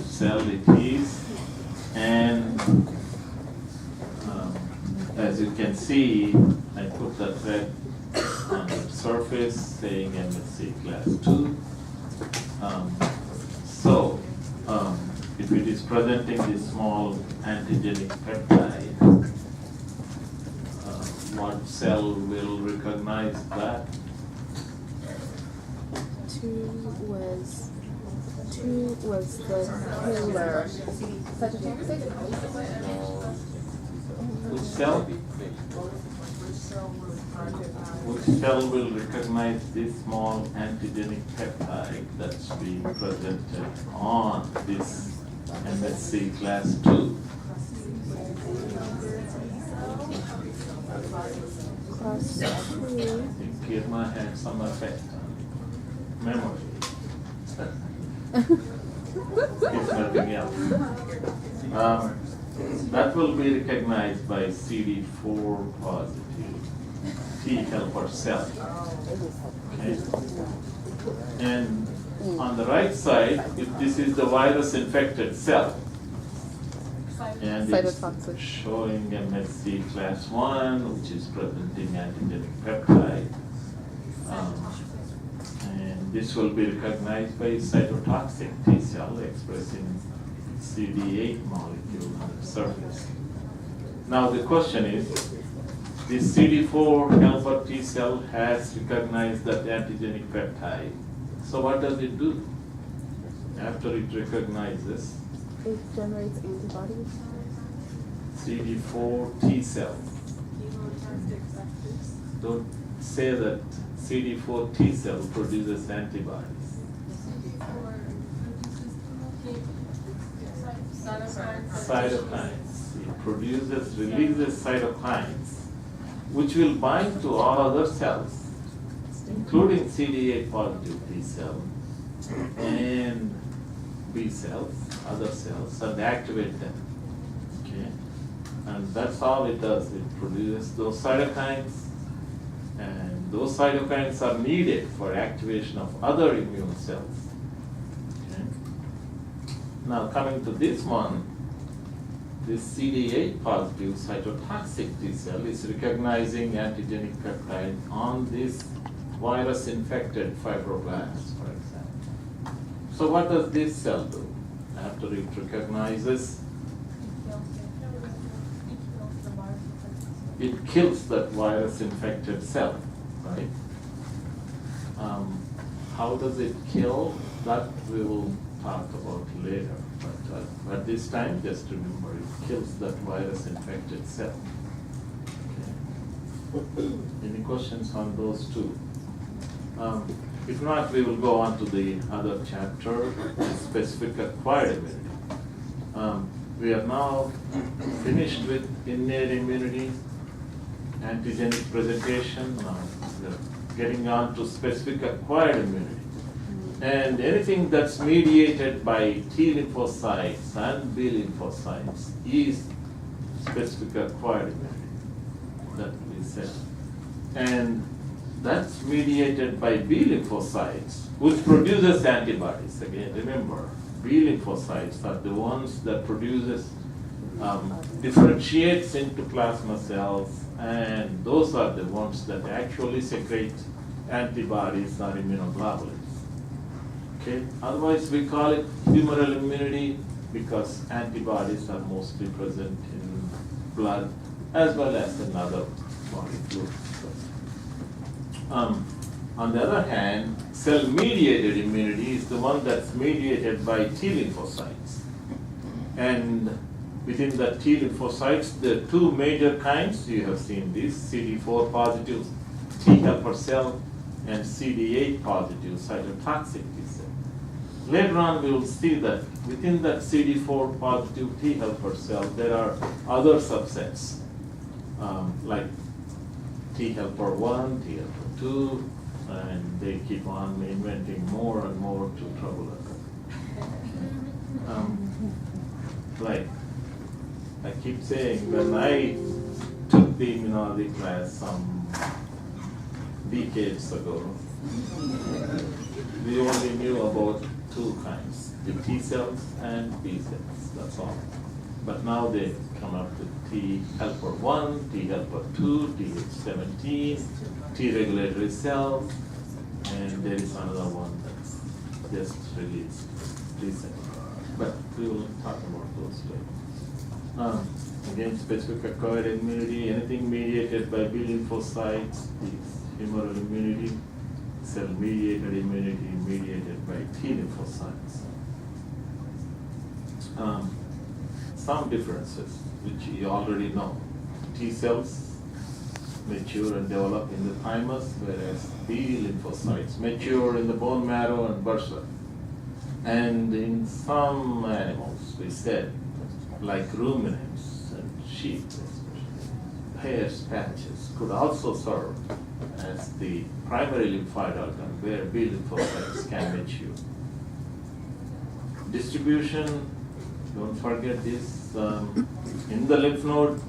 cell it is. And as you can see, I put the thread on the surface saying MSC class 2. If it is presenting this small antigenic peptide, what cell will recognize that? 2 was the killer cytotoxic. Which cell? Which cell will recognize this small antigenic peptide that's being presented on this MSC class 2? Class 2. I think Kirma had some effect on memory. If nothing else. That will be recognized by CD4 positive T helper cell. Okay. And on the right side, if this is the virus infected cell, and it's showing MSC class 1, which is presenting antigenic peptide. And this will be recognized by cytotoxic T cell expressing CD8 molecule on the surface. Now the question is, this CD4 helper T cell has recognized that antigenic peptide. So what does it do? After it recognizes, it generates antibodies. CD4 T cell. Don't say that CD4 T cell produces antibodies. Cytokines. It releases cytokines, which will bind to all other cells, including CD8 positive T cell and B cells, other cells, and activate them. Okay, and that's all it does. It produces those cytokines, and those cytokines are needed for activation of other immune cells. Okay. Now coming to this one, this CD8 positive cytotoxic T cell is recognizing antigenic peptide on this virus infected fibroblasts, for example. So what does this cell do? After it recognizes, it kills that virus infected cell, right? How does it kill? That we will talk about later. But at this time, just remember, it kills that virus infected cell. Okay. Any questions on those two? If not, we will go on to the other chapter, specific acquired immunity. We are now finished with innate immunity, antigenic presentation. Now we are getting on to specific acquired immunity. And anything that's mediated by T lymphocytes and B lymphocytes is specific acquired immunity, that we said. And that's mediated by B lymphocytes, which produces antibodies. Again, remember, B lymphocytes are the ones that differentiates into plasma cells, and those are the ones that actually secrete antibodies or immunoglobulins. Okay. Otherwise, we call it humoral immunity because antibodies are mostly present in blood as well as in other body fluids. On the other hand, cell-mediated immunity is the one that's mediated by T lymphocytes. And within the T lymphocytes, there are two major kinds. You have seen this, CD4 positive T helper cell and CD8 positive cytotoxic T cell. Later on, we will see that within that CD4 positive T helper cell, there are other subsets, like T helper 1, T helper 2, and they keep on inventing more and more to trouble us. Like I keep saying, when I took the immunology class some decades ago, we only knew about two kinds, the T cells and B cells, that's all. But now they come up with T helper 1, T helper 2, Th17, T regulatory cells, and there is another one that's just released recently. But we will talk about those later. Again, specific acquired immunity, anything mediated by B lymphocytes is humoral immunity, cell-mediated immunity mediated by T lymphocytes. Some differences, which you already know. T cells mature and develop in the thymus, whereas B lymphocytes mature in the bone marrow and bursa. And in some animals, we said, like ruminants and sheep, especially, hairs, patches could also serve as the primary lymphoid organ where B lymphocytes can mature. Distribution, don't forget this, in the lymph node,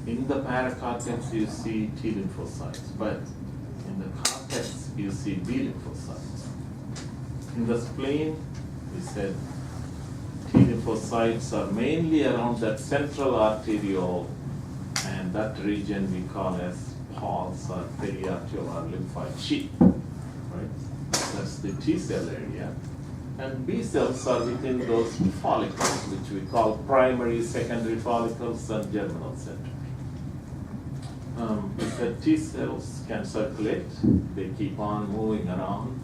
in the paracortex you see T lymphocytes, but in the cortex you see B lymphocytes. In the spleen, we said T lymphocytes are mainly around that central arteriole, and that region we call as pulse or periarticular lymphoid sheath, right? That's the T cell area. And B cells are within those follicles, which we call primary, secondary follicles, and germinal center. We said T cells can circulate, they keep on moving around,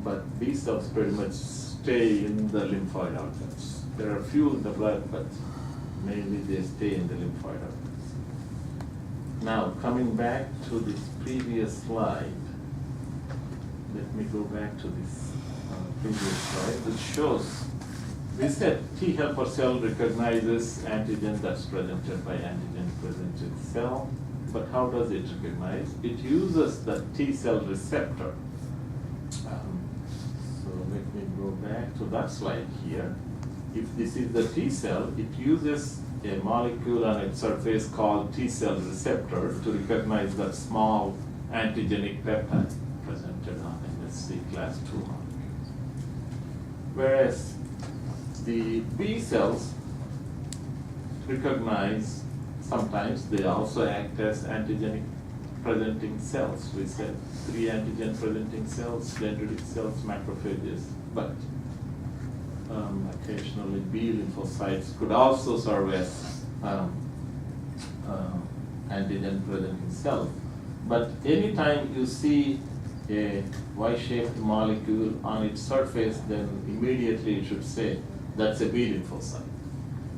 but B cells pretty much stay in the lymphoid organs. There are few in the blood, but mainly they stay in the lymphoid organs. Now, coming back to this previous slide, let me go back to this previous slide, which shows, we said T helper cell recognizes antigen that's presented by antigen presented cell, but how does it recognize? It uses the T cell receptor. So let me go back to that slide here. If this is the T cell, it uses a molecule on its surface called T cell receptor to recognize that small antigenic peptide presented on MSC class 2 molecule. Whereas the B cells recognize, sometimes they also act as antigenic presenting cells. We said 3 antigen presenting cells, dendritic cells, macrophages, but occasionally B lymphocytes could also serve as antigen presenting cells. But anytime you see a Y-shaped molecule on its surface, then immediately you should say that's a B lymphocyte.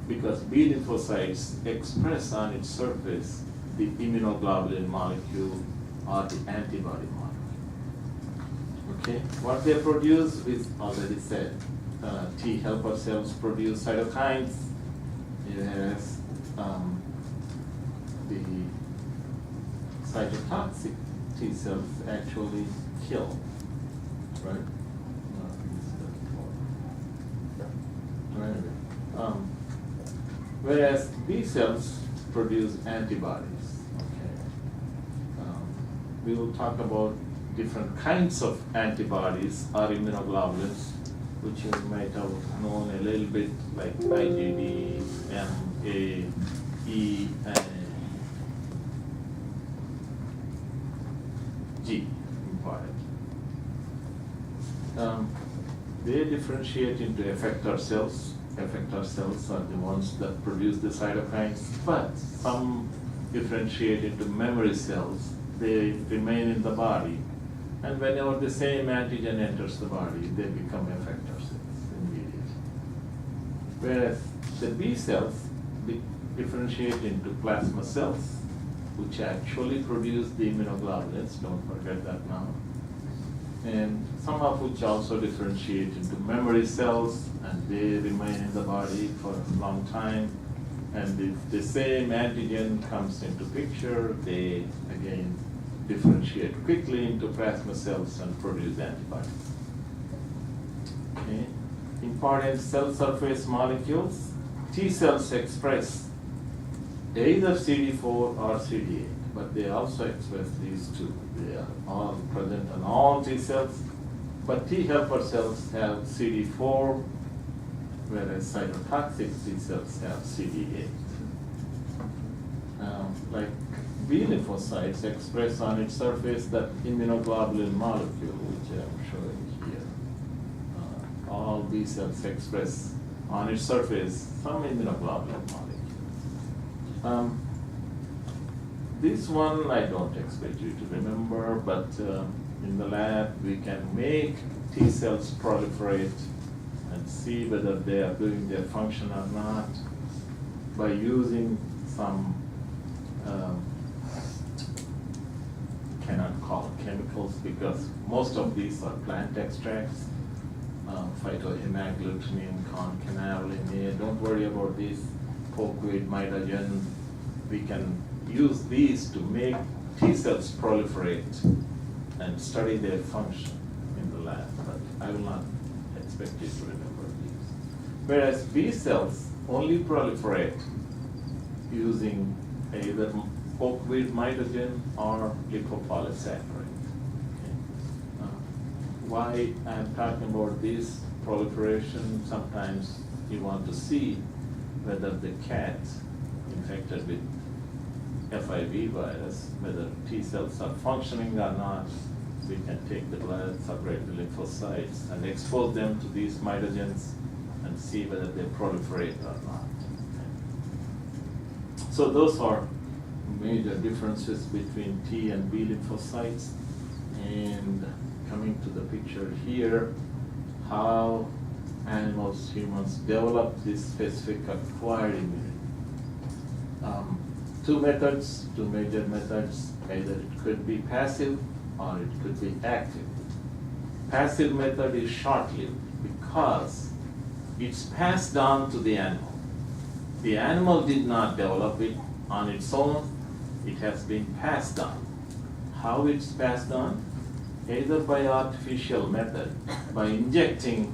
Because B lymphocytes express on its surface the immunoglobulin molecule or the antibody molecule. Okay, what they produce is already said. T helper cells produce cytokines, whereas the cytotoxic T cells actually kill, right? Whereas B cells produce antibodies. Okay. We will talk about different kinds of antibodies or immunoglobulins, which you might have known a little bit, like IgD, MA, E, and G, important. They differentiate into effector cells. Effector cells are the ones that produce the cytokines, but some differentiate into memory cells. They remain in the body, and whenever the same antigen enters the body, they become effector cells immediately. Whereas the B cells differentiate into plasma cells, which actually produce the immunoglobulins, don't forget that now, and some of which also differentiate into memory cells, and they remain in the body for a long time. And if the same antigen comes into picture, they again differentiate quickly into plasma cells and produce antibodies. Okay. Important cell surface molecules. T cells express either CD4 or CD8, but they also express these two. They are all present on all T cells, But T helper cells have CD4, whereas cytotoxic T cells have CD8. Like B lymphocytes express on its surface that immunoglobulin molecule, which I'm showing here. All B cells express on its surface some immunoglobulin molecule. This one I don't expect you to remember, but in the lab we can make T cells proliferate and see whether they are doing their function or not by using some cannot call chemicals because most of these are plant extracts, phytohemagglutinin, concanavalin A. Don't worry about these, pokeweed, mitogen. We can use these to make T cells proliferate and study their function in the lab, but I will not expect you to remember these. Whereas B cells only proliferate using either pokeweed mitogen or lipopolysaccharide. Okay. Why I'm talking about this proliferation, sometimes you want to see whether the cat infected with FIV virus, whether T cells are functioning or not. We can take the blood, separate the lymphocytes, and expose them to these mitogens and see whether they proliferate or not. So those are major differences between T and B lymphocytes. And coming to the picture here, how animals, humans develop this specific acquired immunity. Two methods, two major methods. Either it could be passive or it could be active. Passive method is short-lived because it's passed on to the animal. The animal did not develop it on its own. It has been passed on. How it's passed on? Either by artificial method, by injecting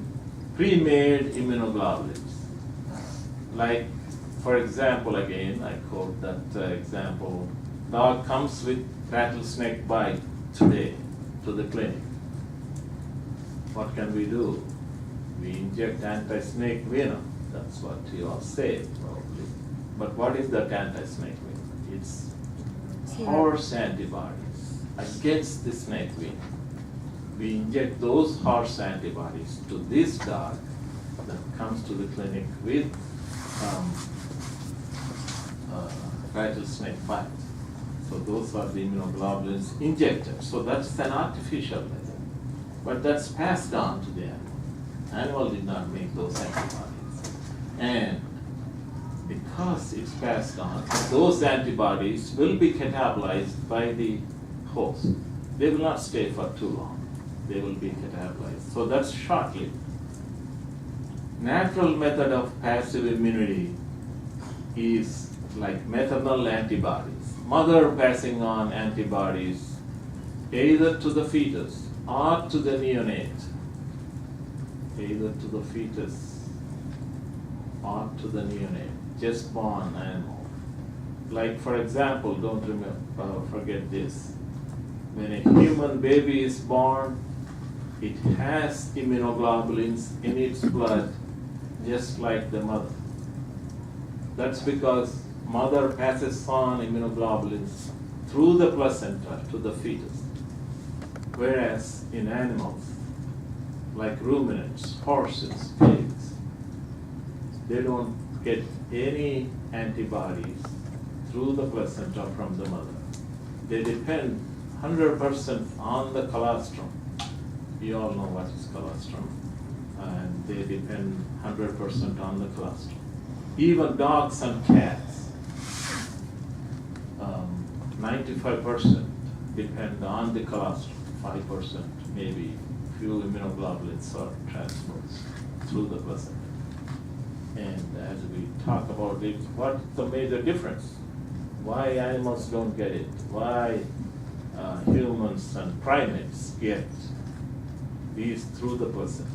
pre-made immunoglobulins. Like, for example, again, I quote that example, dog comes with rattlesnake bite today to the clinic. What can we do? We inject anti-snake venom. That's what you all say, probably. But what is that anti-snake venom? It's horse antibodies against the snake venom. We inject those horse antibodies to this dog that comes to the clinic with rattlesnake bite. So those are the immunoglobulins injected. So that's an artificial method. But that's passed on to the animal. Animal did not make those antibodies. And because it's passed on, those antibodies will be catabolized by the host. They will not stay for too long. They will be catabolized. So that's short-lived. Natural method of passive immunity is like maternal antibodies. Mother passing on antibodies either to the fetus or to the neonate. Either to the fetus or to the neonate, just born animal. Like, for example, don't forget this. When a human baby is born, it has immunoglobulins in its blood, just like the mother. That's because mother passes on immunoglobulins through the placenta to the fetus. Whereas in animals, like ruminants, horses, pigs, they don't get any antibodies through the placenta from the mother. They depend 100% on the colostrum. You all know what is colostrum. And they depend 100% on the colostrum. Even dogs and cats, 95% depend on the colostrum, 5% maybe few immunoglobulins are transposed through the placenta. And as we talk about it, what's the major difference? Why animals don't get it? Why humans and primates get these through the placenta?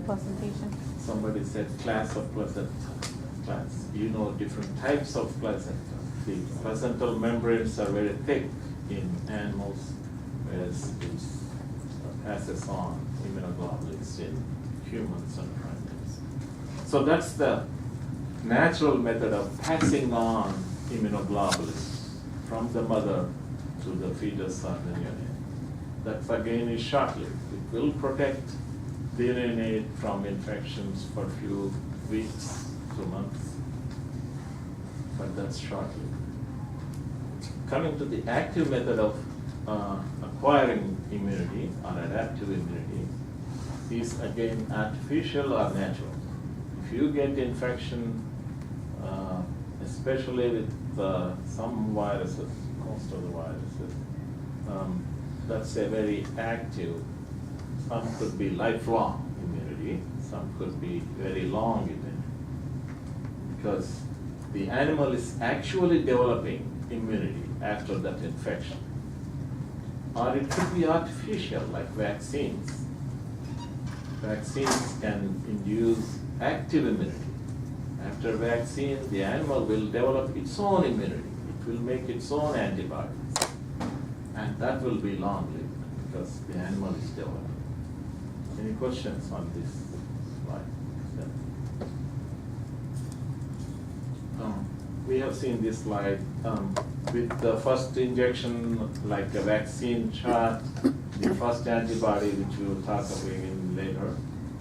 Placentation. Somebody said class of placenta. Class. You know different types of placenta. The placental membranes are very thick in animals as it passes on immunoglobulins in humans and primates. So that's the natural method of passing on immunoglobulins from the mother to the fetus or the neonate. That again is short-lived. It will protect the neonate from infections for a few weeks to months, but that's short-lived. Coming to the active method of acquiring immunity or adaptive immunity is again artificial or natural. If you get infection, especially with some viruses, most of the viruses, that's a very active. Some could be lifelong immunity, some could be very long immunity, because the animal is actually developing immunity after that infection. Or it could be artificial, like vaccines. Vaccines can induce active immunity. After vaccine, the animal will develop its own immunity. It will make its own antibodies. And that will be long-lived because the animal is developing. Any questions on this slide? We have seen this slide with the first injection, like a vaccine shot, the first antibody, which we will talk about again later,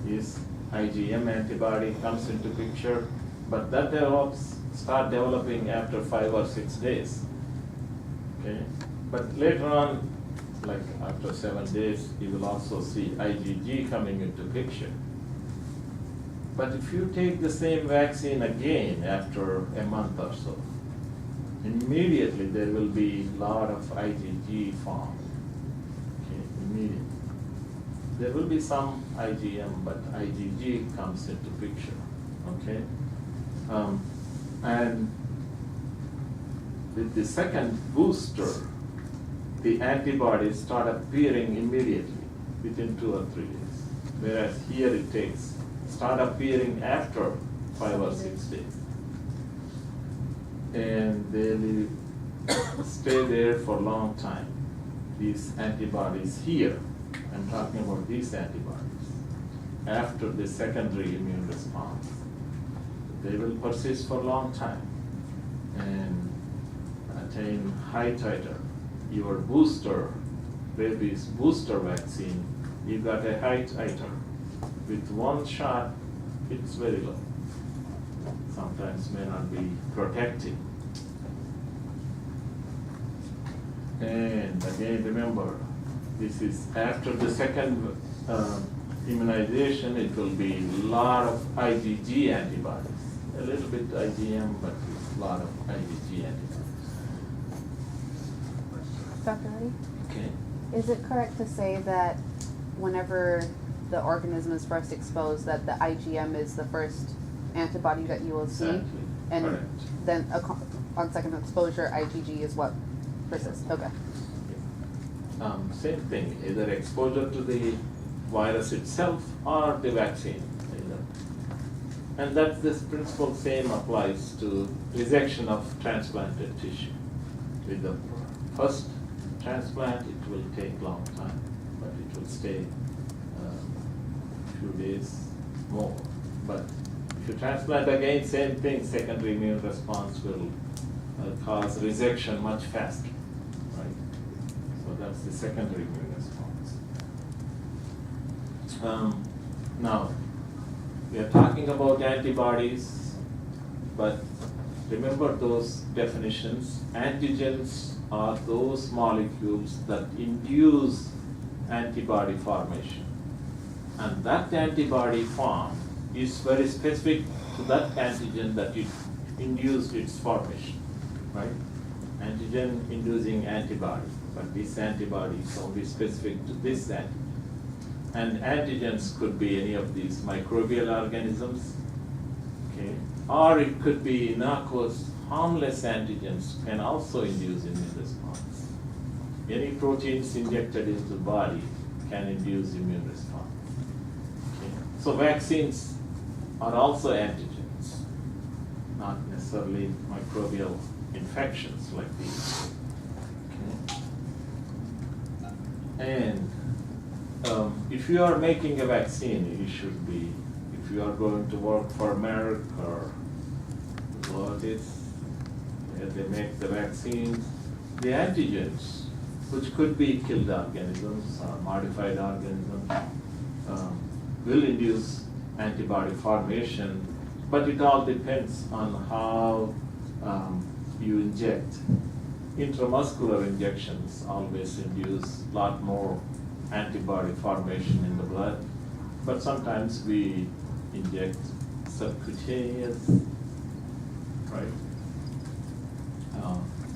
is IgM antibody comes into picture, but that start developing after 5 or 6 days. Okay, but later on, like after 7 days, you will also see IgG coming into picture. But if you take the same vaccine again after a month or so, immediately there will be a lot of IgG formed. Okay, immediately. There will be some IgM, but IgG comes into picture. Okay, and with the second booster, the antibodies start appearing immediately within 2 or 3 days, whereas here it takes start appearing after 5 or 6 days. And they will stay there for a long time. These antibodies here, I'm talking about these antibodies, after the secondary immune response, they will persist for a long time and attain high titer. Your booster, rabies booster vaccine, you got a high titer. With one shot, it's very low. Sometimes may not be protective. And again, remember, this is after the second immunization, it will be a lot of IgG antibodies. A little bit IgM, but a lot of IgG antibodies. Dr. Reddy? Okay. Is it correct to say that whenever the organism is first exposed, that the IgM is the first antibody that you will see? Exactly. And correct. then on second exposure, IgG is what persists? Okay. Same thing, either exposure to the virus itself or the vaccine. And that this principle same applies to resection of transplanted tissue. With the first transplant, it will take long time, but it will stay few days more. But if you transplant again, same thing, secondary immune response will cause resection much faster, right? So that's the secondary immune response. Now, we are talking about antibodies, but remember those definitions. Antigens are those molecules that induce antibody formation. And that antibody form is very specific to that antigen that it induced its formation, right? Antigen inducing antibody, but this antibody is only specific to this antigen. And antigens could be any of these microbial organisms, okay? Or it could be innocuous, harmless antigens can also induce immune response. Any proteins injected into the body can induce immune response. So vaccines are also antigens, not necessarily microbial infections like these. Okay. And if you are making a vaccine, you should be, if you are going to work for Merck or what is, where they make the vaccines, the antigens, which could be killed organisms or modified organisms, will induce antibody formation, but it all depends on how you inject. Intramuscular injections always induce a lot more antibody formation in the blood, but sometimes we inject subcutaneous, right?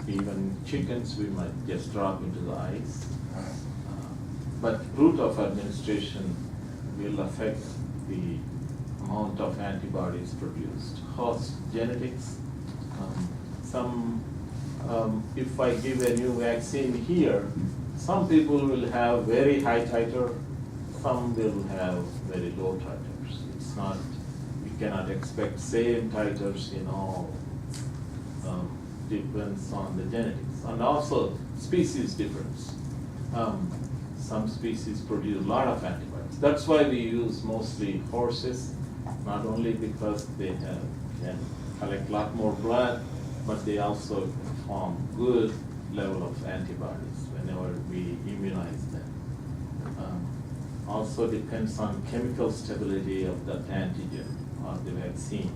Even chickens we might just drop into the eyes. But route of administration will affect the amount of antibodies produced. Host genetics, if I give a new vaccine here, some people will have very high titer, some will have very low titers. It's not, we cannot expect same titers in all. Depends on the genetics, and also species difference. Some species produce a lot of antibodies. That's why we use mostly horses, not only because they can collect a lot more blood, but they also form good level of antibodies whenever we immunize them. Also depends on chemical stability of that antigen or the vaccine.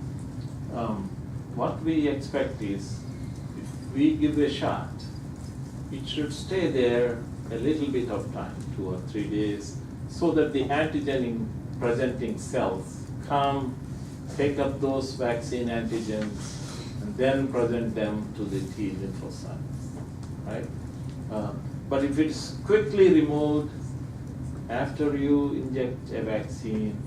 What we expect is, if we give a shot, it should stay there a little bit of time, 2 or 3 days, so that the antigen presenting cells come, take up those vaccine antigens, and then present them to the T lymphocytes, right? But if it's quickly removed after you inject a vaccine,